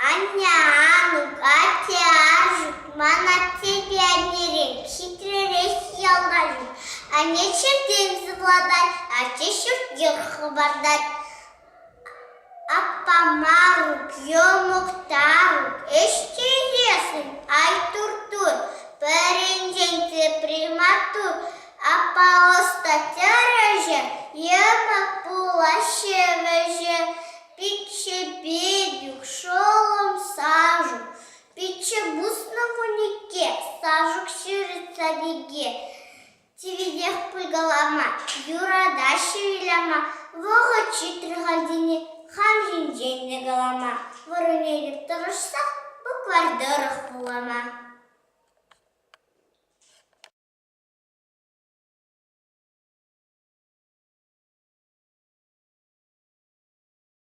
Анянук, атяжук, мана тебя не рек, хитрый рейс ялгажук, а нечем тем завладать, а чешук хабардар. Апамарук, йомуктарук, эштезесин, ай туртур, перенженце приматур, апа остатяреже, ема пулашевеже, пиче бедюк, шолом сажу, пиче бус на вунике, сажук ширится веге. Тивидех пульгалама, юрада шевеляма, вога читргальдине, Хамжин жеңне галама, вороне деп тұрышса, бұл квардырық болама.